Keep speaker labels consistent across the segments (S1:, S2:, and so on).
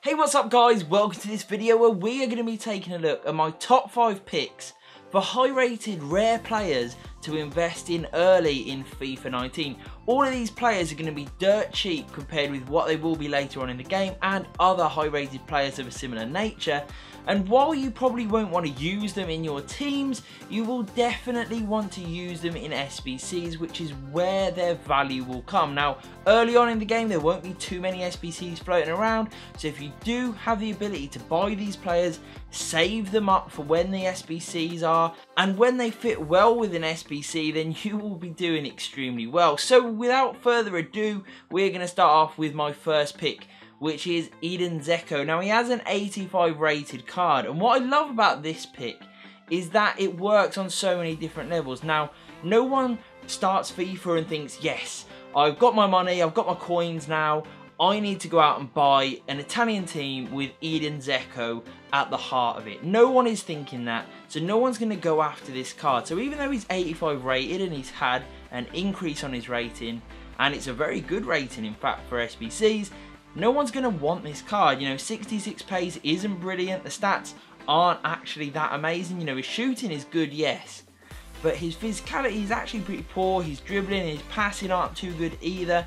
S1: Hey, what's up guys? Welcome to this video where we are going to be taking a look at my top 5 picks for high rated rare players to invest in early in FIFA 19. All of these players are going to be dirt cheap compared with what they will be later on in the game and other high rated players of a similar nature. And while you probably won't want to use them in your teams, you will definitely want to use them in SBCs, which is where their value will come. Now, early on in the game, there won't be too many SBCs floating around, so if you do have the ability to buy these players, save them up for when the SBCs are, and when they fit well with an SBC, then you will be doing extremely well. So without further ado, we're going to start off with my first pick, which is Edin Dzeko. Now, he has an 85 rated card, and what I love about this pick is that it works on so many different levels. Now, no one starts FIFA and thinks, yes, I've got my money, I've got my coins now, I need to go out and buy an Italian team with Edin Dzeko at the heart of it. No one is thinking that, so no one's going to go after this card. So even though he's 85 rated and he's had an increase on his rating, and it's a very good rating in fact for SBCs, no one's going to want this card. You know, 66 pace isn't brilliant, the stats aren't actually that amazing. You know, his shooting is good, yes, but his physicality is actually pretty poor. His dribbling and his passing aren't too good either.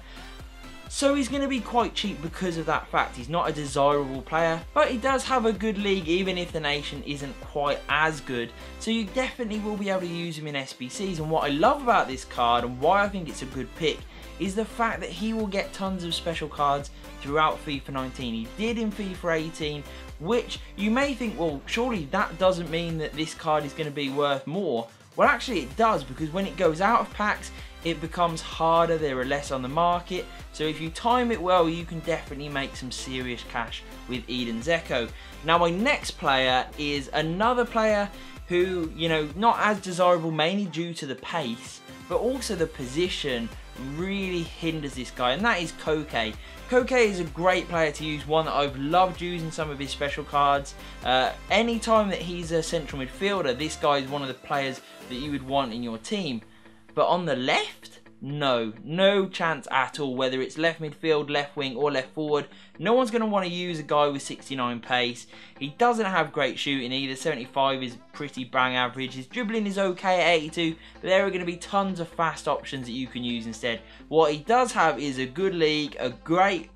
S1: So he's going to be quite cheap because of that fact. He's not a desirable player, but he does have a good league even if the nation isn't quite as good. So you definitely will be able to use him in SBCs. And what I love about this card and why I think it's a good pick is the fact that he will get tons of special cards throughout FIFA 19. He did in FIFA 18, which you may think, well, surely that doesn't mean that this card is going to be worth more. Well, actually it does, because when it goes out of packs, it becomes harder, there are less on the market. So if you time it well, you can definitely make some serious cash with Edin Dzeko. Now, my next player is another player who, you know, not as desirable, mainly due to the pace, but also the position really hinders this guy, and that is Koke. Koke is a great player to use, one that I've loved using some of his special cards. Anytime that he's a central midfielder, this guy is one of the players that you would want in your team. But on the left, no chance at all. Whether it's left midfield, left wing or left forward, no one's going to want to use a guy with 69 pace. He doesn't have great shooting either. 75 is pretty bang average. His dribbling is okay at 82, but there are going to be tons of fast options that you can use instead. What he does have is a good league, a great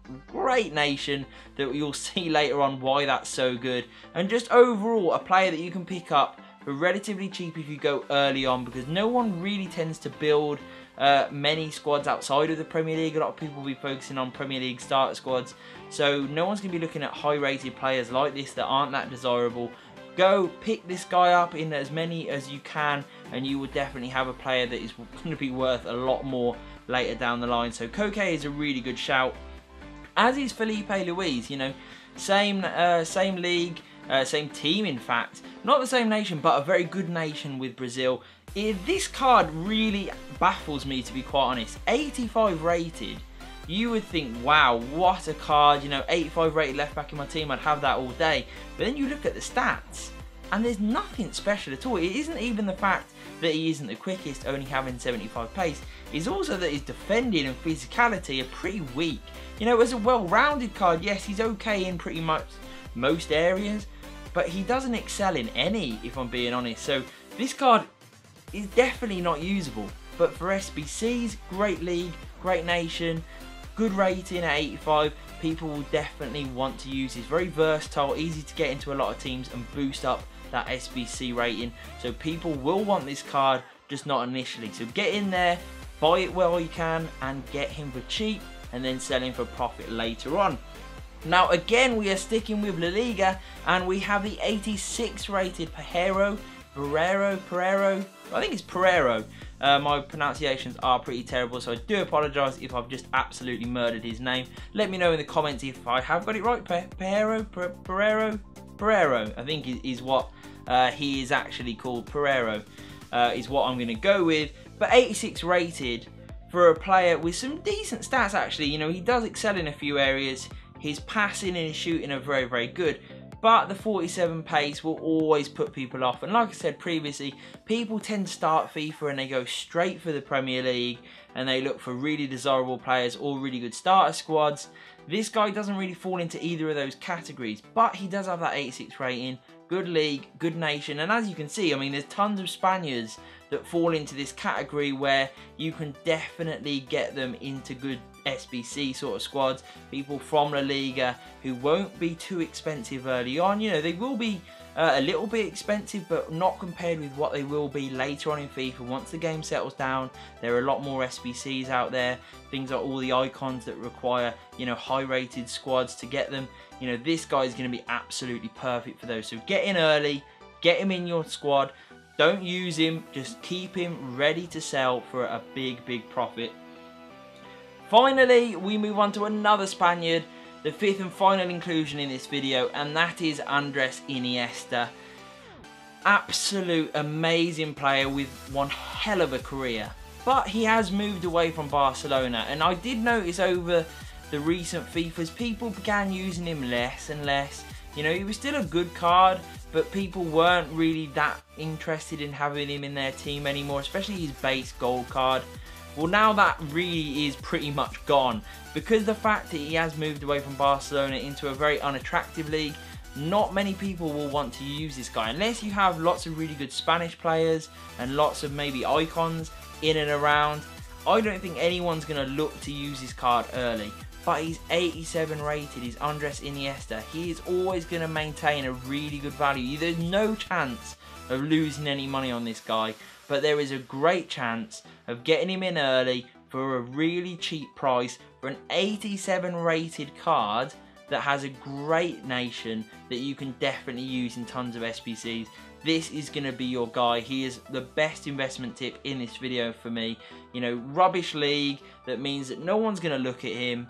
S1: nation that you'll see later on why that's so good, and just overall a player that you can pick up for relatively cheap if you go early on, because no one really tends to build many squads outside of the Premier League. A lot of people will be focusing on Premier League starter squads, so no one's going to be looking at high rated players like this that aren't that desirable. Go pick this guy up in as many as you can, and you will definitely have a player that is going to be worth a lot more later down the line. So Koke is a really good shout, as is Felipe Luis. You know, same league, same team in fact, not the same nation, but a very good nation with Brazil. This card really baffles me, to be quite honest. 85 rated, you would think, wow, what a card, you know, 85 rated left back in my team, I'd have that all day. But then you look at the stats, and there's nothing special at all. It isn't even the fact that he isn't the quickest, only having 75 pace. It's also that his defending and physicality are pretty weak. You know, as a well-rounded card, yes, he's okay in pretty much most areas, but he doesn't excel in any, if I'm being honest. So this card is definitely not usable. But for SBCs, great league, great nation, good rating at 85, people will definitely want to use. He's very versatile, easy to get into a lot of teams and boost up that SBC rating. So people will want this card, just not initially. So get in there, buy it while you can, and get him for cheap, and then sell him for profit later on. Now again, we are sticking with La Liga, and we have the 86 rated Pereira. I think it's Pereira. My pronunciations are pretty terrible, so I do apologise if I've just absolutely murdered his name. Let me know in the comments if I have got it right. Pereira, I think is what he is actually called. Pereira is what I'm going to go with. But 86 rated for a player with some decent stats actually. You know, he does excel in a few areas. His passing and his shooting are very, very good. But the 47 pace will always put people off. And like I said previously, people tend to start FIFA and they go straight for the Premier League and they look for really desirable players or really good starter squads. This guy doesn't really fall into either of those categories, but he does have that 86 rating, good league, good nation, and as you can see, I mean, there's tons of Spaniards that fall into this category where you can definitely get them into good SBC sort of squads, people from La Liga who won't be too expensive early on. You know, they will be a little bit expensive, but not compared with what they will be later on in FIFA. Once the game settles down, there are a lot more SBCs out there, things like all the icons that require, you know, high rated squads to get them. You know, this guy is going to be absolutely perfect for those. So get in early, get him in your squad, don't use him, just keep him ready to sell for a big profit. Finally, we move on to another Spaniard, the fifth and final inclusion in this video, and that is Andres Iniesta. Absolute amazing player with one hell of a career, but he has moved away from Barcelona, and I did notice over the recent FIFAs people began using him less and less. You know, he was still a good card, but people weren't really that interested in having him in their team anymore, especially his base gold card. Well, now that really is pretty much gone, because the fact that he has moved away from Barcelona into a very unattractive league. Not many people will want to use this guy unless you have lots of really good Spanish players and lots of maybe icons in and around. I don't think anyone's going to look to use this card early, but he's 87 rated, he's Andres Iniesta. He is always going to maintain a really good value. There's no chance of losing any money on this guy, but there is a great chance of getting him in early for a really cheap price for an 87 rated card that has a great nation that you can definitely use in tons of SBCs. This is going to be your guy. He is the best investment tip in this video for me. You know, rubbish league, that means that no one's going to look at him.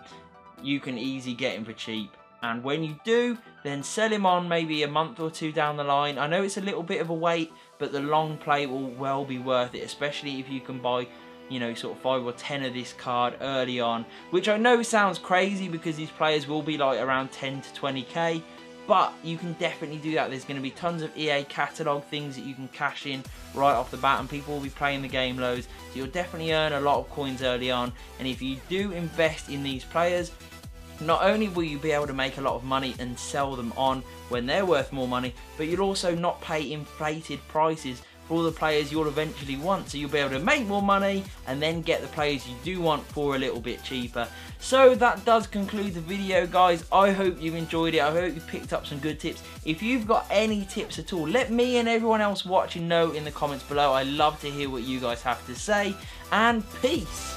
S1: You can easily get him for cheap. And when you do, then sell him on maybe a month or two down the line. I know it's a little bit of a wait, but the long play will well be worth it, especially if you can buy, you know, sort of 5 or 10 of this card early on, which I know sounds crazy because these players will be like around 10 to 20k, but you can definitely do that. There's going to be tons of EA catalogue things that you can cash in right off the bat, and people will be playing the game loads, so you'll definitely earn a lot of coins early on. And if you do invest in these players, not only will you be able to make a lot of money and sell them on when they're worth more money, but you'll also not pay inflated prices for all the players you'll eventually want. So you'll be able to make more money and then get the players you do want for a little bit cheaper. So that does conclude the video, guys. I hope you've enjoyed it. I hope you picked up some good tips. If you've got any tips at all, let me and everyone else watching know in the comments below. I love to hear what you guys have to say. And peace.